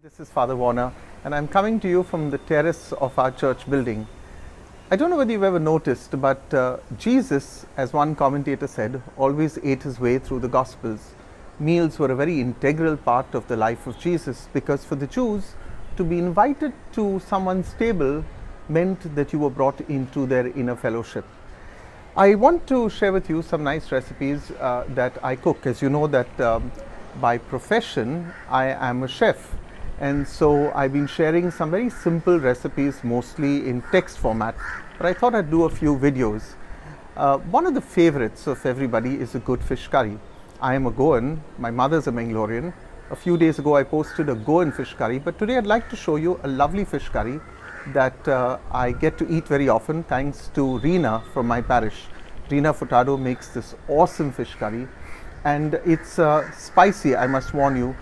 This is Father Warner, and I'm coming to you from the terrace of our church building. I don't know whether you've ever noticed, but Jesus, as one commentator said, always ate his way through the Gospels. Meals were a very integral part of the life of Jesus because for the Jews, to be invited to someone's table meant that you were brought into their inner fellowship. I want to share with you some nice recipes that I cook. As you know that by profession, I am a chef. And so I've been sharing some very simple recipes, mostly in text format, but I thought I'd do a few videos. One of the favorites of everybody is a good fish curry. I am a Goan, my mother's a Mangalorean. A few days ago I posted a Goan fish curry, but today I'd like to show you a lovely fish curry that I get to eat very often thanks to Reena from my parish. Reena Furtado makes this awesome fish curry, and it's spicy, I must warn you.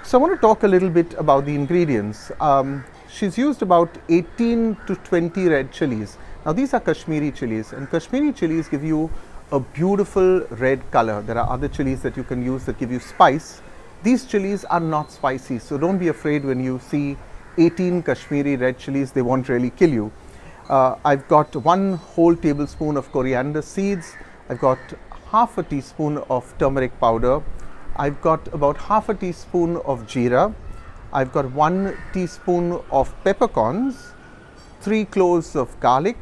So I want to talk a little bit about the ingredients. She's used about 18 to 20 red chilies. Now these are Kashmiri chilies, and Kashmiri chilies give you a beautiful red color. There are other chilies that you can use that give you spice. These chilies are not spicy, so don't be afraid when you see 18 Kashmiri red chilies, they won't really kill you. I've got 1 whole tablespoon of coriander seeds. I've got half a teaspoon of turmeric powder. I've got about half a teaspoon of jeera. I've got 1 teaspoon of peppercorns, 3 cloves of garlic,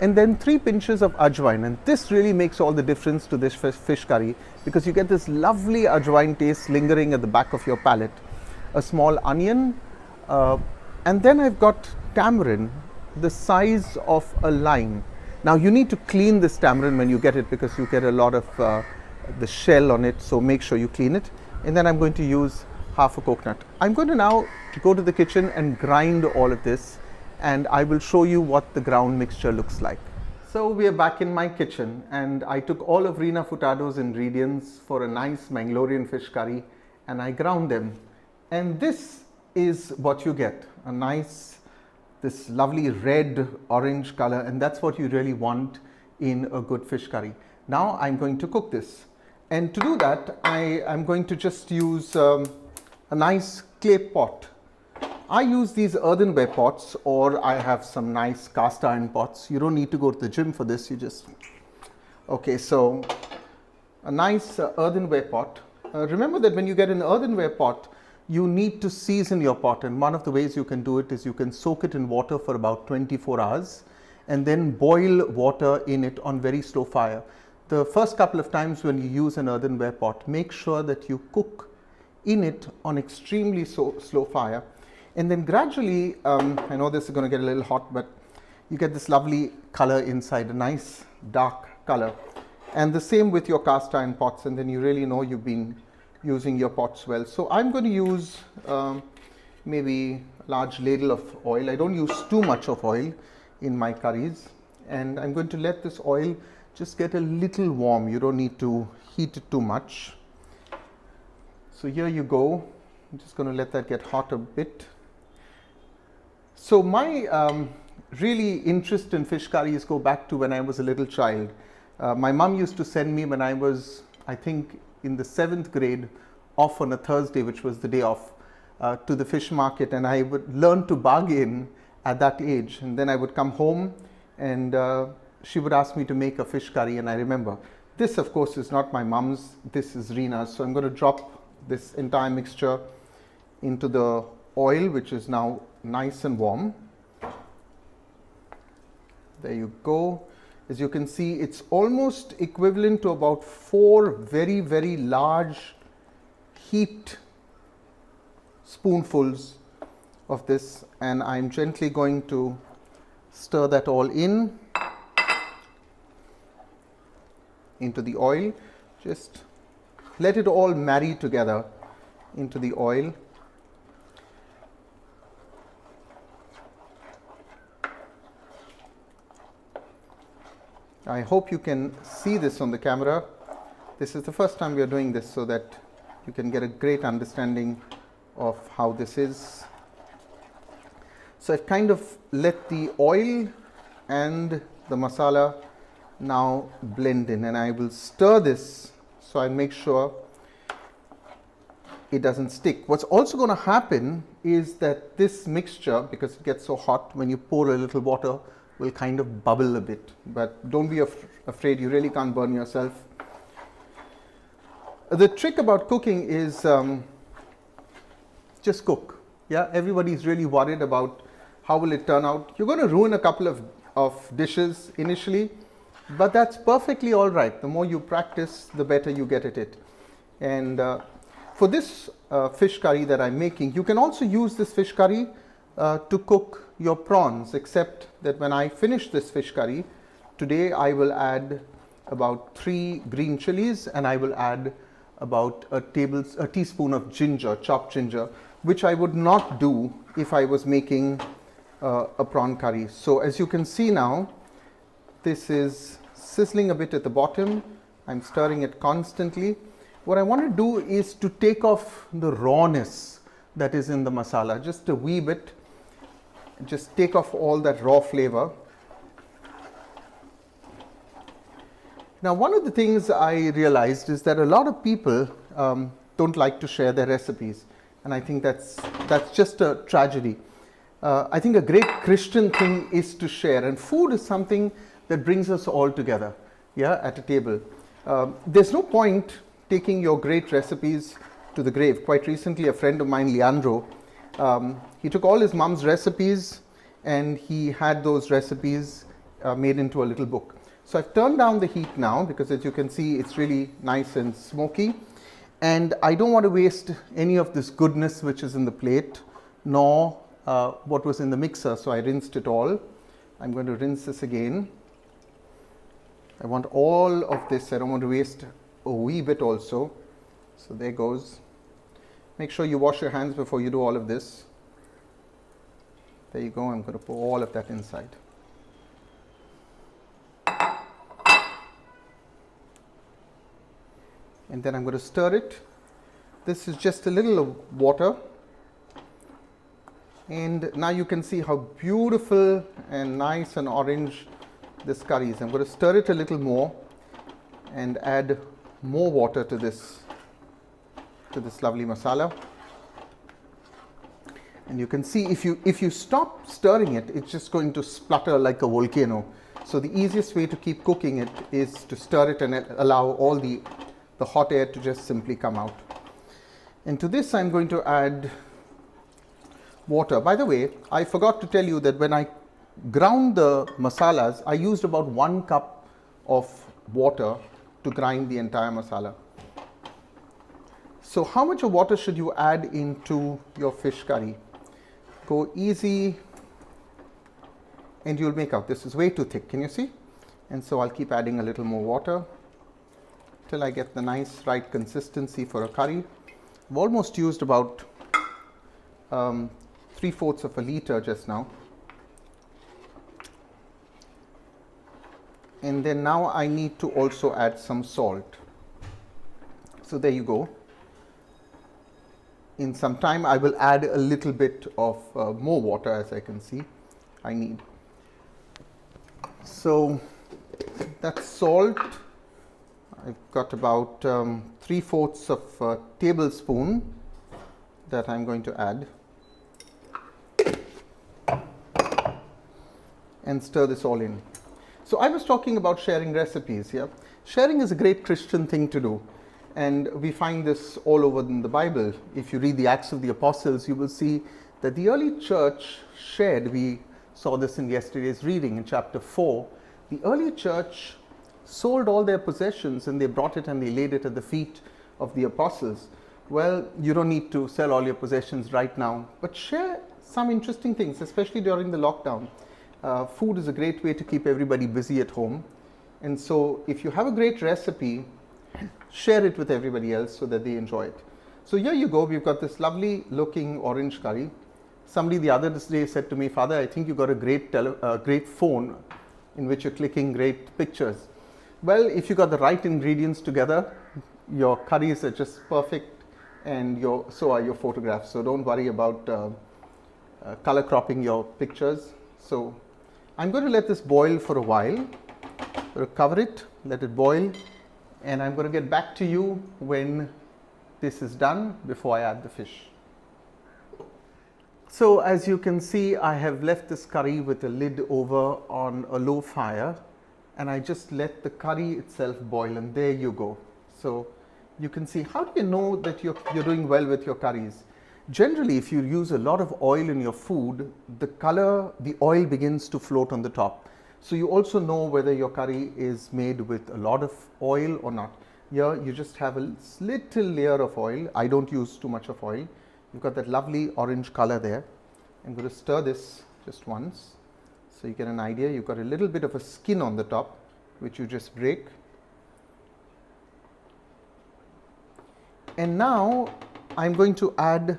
and then 3 pinches of Ajwain. And this really makes all the difference to this fish curry because you get this lovely Ajwain taste lingering at the back of your palate. A small onion, and then I've got tamarind, the size of a lime. Now you need to clean this tamarind when you get it because you get a lot of the shell on it, so make sure you clean it. And then I'm going to use half a coconut. I'm going to now go to the kitchen and grind all of this, and I will show you what the ground mixture looks like. So we are back in my kitchen, and I took all of Reena Furtado's ingredients for a nice Mangalorean fish curry and I ground them, and this is what you get, a nice, this lovely red orange color, and that's what you really want in a good fish curry. Now I'm going to cook this, and to do that I am going to just use a nice clay pot. I use these earthenware pots, or I have some nice cast iron pots. You don't need to go to the gym for this, you just, okay, so a nice earthenware pot. Remember that when you get an earthenware pot, you need to season your pot, and one of the ways you can do it is you can soak it in water for about 24 hours and then boil water in it on very slow fire. The first couple of times when you use an earthenware pot, make sure that you cook in it on extremely slow fire, and then gradually, I know this is going to get a little hot, but you get this lovely color inside, a nice dark color. And the same with your cast iron pots, and then you really know you've been using your pots well. So I'm going to use maybe a large ladle of oil. I don't use too much of oil in my curries, and I'm going to let this oil just get a little warm. You don't need to heat it too much. So here you go. I'm just going to let that get hot a bit. So my really interest in fish curries go back to when I was a little child. My mom used to send me when I was, I think, in the 7th grade, off on a Thursday, which was the day off, to the fish market, and I would learn to bargain at that age. And then I would come home and she would ask me to make a fish curry, and I remember this, of course, is not my mom's, this is Reena's. So I'm going to drop this entire mixture into the oil, which is now nice and warm. There you go. As you can see, it's almost equivalent to about 4 very, very large heaped spoonfuls of this, and I'm gently going to stir that all into the oil. Just let it all marry together into the oil. I hope you can see this on the camera. This is the first time we are doing this so that you can get a great understanding of how this is. So I've kind of let the oil and the masala now blend in, and I will stir this, so I make sure it doesn't stick. What's also going to happen is that this mixture, because it gets so hot, when you pour a little water, will kind of bubble a bit. But don't be afraid, you really can't burn yourself. The trick about cooking is just cook. Yeah, everybody's really worried about how will it turn out. You're going to ruin a couple of dishes initially, but that's perfectly all right. The more you practice, the better you get at it. And for this fish curry that I'm making, you can also use this fish curry to cook your prawns, except that when I finish this fish curry, today I will add about 3 green chillies, and I will add about a teaspoon of ginger, chopped ginger, which I would not do if I was making a prawn curry. So as you can see now, this is sizzling a bit at the bottom. I'm stirring it constantly. What I want to do is to take off the rawness that is in the masala, just a wee bit. Just take off all that raw flavor. Now, one of the things I realized is that a lot of people don't like to share their recipes, and I think that's just a tragedy. I think a great Christian thing is to share, and food is something that brings us all together, yeah, at a table. There's no point taking your great recipes to the grave. Quite recently, a friend of mine, Leandro, he took all his mom's recipes and he had those recipes made into a little book. So I've turned down the heat now because, as you can see, it's really nice and smoky, and I don't want to waste any of this goodness which is in the plate, nor what was in the mixer, so I rinsed it all. I'm going to rinse this again. I want all of this. I don't want to waste a wee bit also. So there goes. Make sure you wash your hands before you do all of this. There you go. I'm going to pour all of that inside. And then I'm going to stir it. This is just a little of water. And now you can see how beautiful and nice and orange this curry is. I'm going to stir it a little more and add more water to this lovely masala. And you can see if you stop stirring it, it's just going to splutter like a volcano. So the easiest way to keep cooking it is to stir it and allow all the hot air to just simply come out. And to this I'm going to add water. By the way, I forgot to tell you that when I ground the masalas, I used about 1 cup of water to grind the entire masala. So how much of water should you add into your fish curry? Go easy and you'll make out this is way too thick. Can you see? And so I'll keep adding a little more water till I get the nice right consistency for a curry. I've almost used about 3/4 of a litre just now. And then now I need to also add some salt. So there you go. In some time I will add a little bit of more water, as I can see I need. So that's salt. I've got about 3/4 of a tablespoon that I'm going to add. And stir this all in. So I was talking about sharing recipes, yeah. Sharing is a great Christian thing to do, and we find this all over in the Bible. If you read the Acts of the Apostles, you will see that the early church shared. We saw this in yesterday's reading in chapter 4. The early church sold all their possessions and they brought it and they laid it at the feet of the apostles. Well, you don't need to sell all your possessions right now, but share some interesting things, especially during the lockdown. Food is a great way to keep everybody busy at home. And so if you have a great recipe, share it with everybody else so that they enjoy it. So here you go. We've got this lovely looking orange curry. Somebody the other day said to me, "Father, I think you got a great phone in which you're clicking great pictures." Well, if you got the right ingredients together, your curries are just perfect, and so are your photographs. So don't worry about color cropping your pictures. So I'm going to let this boil for a while. I'm going to cover it, let it boil, and I'm going to get back to you when this is done before I add the fish. So as you can see, I have left this curry with a lid over on a low fire, and I just let the curry itself boil, and there you go. So you can see, how do you know that you're doing well with your curries? Generally, if you use a lot of oil in your food, the oil begins to float on the top. So you also know whether your curry is made with a lot of oil or not. Here you just have a little layer of oil. I don't use too much of oil. You've got that lovely orange color there. I'm going to stir this just once so you get an idea. You've got a little bit of a skin on the top, which you just break. And now I'm going to add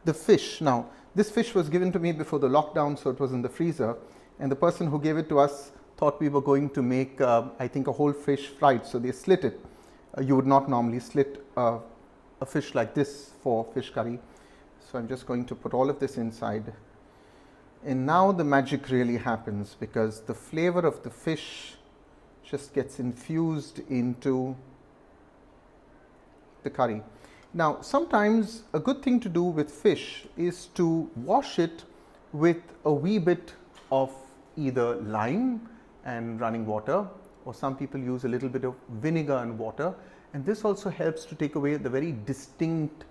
the fish. Now, this fish was given to me before the lockdown, so it was in the freezer. And the person who gave it to us thought we were going to make, I think, a whole fish fried. So they slit it. You would not normally slit a fish like this for fish curry. So I'm just going to put all of this inside. And now the magic really happens, because the flavor of the fish just gets infused into the curry. Now, sometimes a good thing to do with fish is to wash it with a wee bit of either lime and running water, or some people use a little bit of vinegar and water, and this also helps to take away the very distinct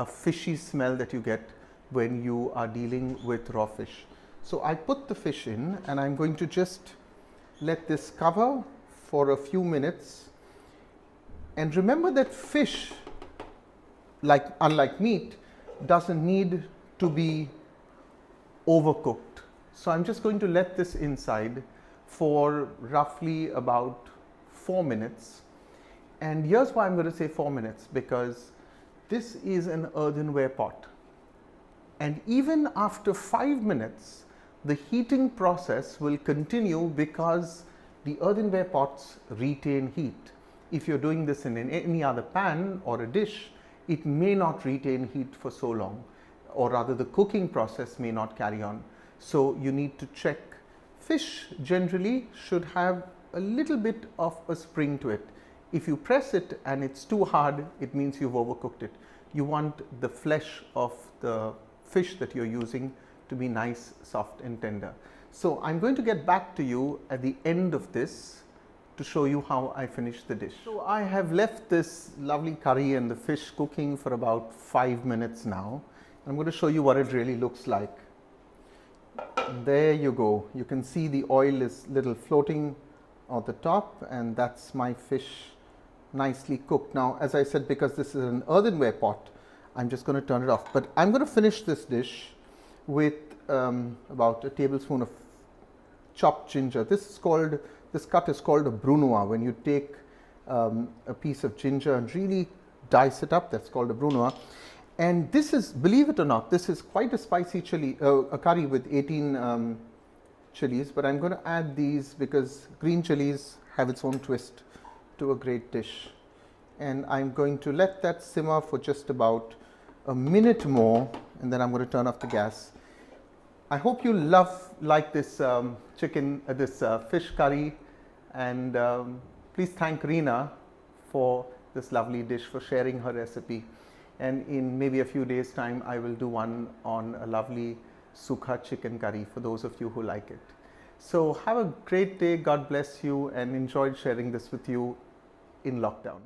fishy smell that you get when you are dealing with raw fish. So I put the fish in, and I'm going to just let this cover for a few minutes. And remember that fish, unlike meat, doesn't need to be overcooked. So I'm just going to let this inside for roughly about 4 minutes. And here's why I'm going to say 4 minutes, because this is an earthenware pot. And even after 5 minutes, the heating process will continue, because the earthenware pots retain heat. If you're doing this in any other pan or a dish, it may not retain heat for so long, or rather the cooking process may not carry on. So you need to check. Fish generally should have a little bit of a spring to it. If you press it and it's too hard, it means you've overcooked it. You want the flesh of the fish that you're using to be nice, soft and tender. So I'm going to get back to you at the end of this to show you how I finish the dish. So I have left this lovely curry and the fish cooking for about 5 minutes now. I'm going to show you what it really looks like. And there you go. You can see the oil is little floating on the top, and that's my fish nicely cooked. Now, as I said, because this is an earthenware pot, I'm just going to turn it off. But I'm going to finish this dish with about a tablespoon of chopped ginger. This cut is called a brunoise. When you take a piece of ginger and really dice it up, that's called a brunoise. And this is, believe it or not, this is quite a spicy chili, a curry with 18 chilies. But I'm going to add these because green chilies have its own twist to a great dish. And I'm going to let that simmer for just about a minute more, and then I'm going to turn off the gas. I hope you like this fish curry, and please thank Reena for this lovely dish, for sharing her recipe. And in maybe a few days' time, I will do one on a lovely sukha chicken curry for those of you who like it. So have a great day. God bless you, and enjoyed sharing this with you in lockdown.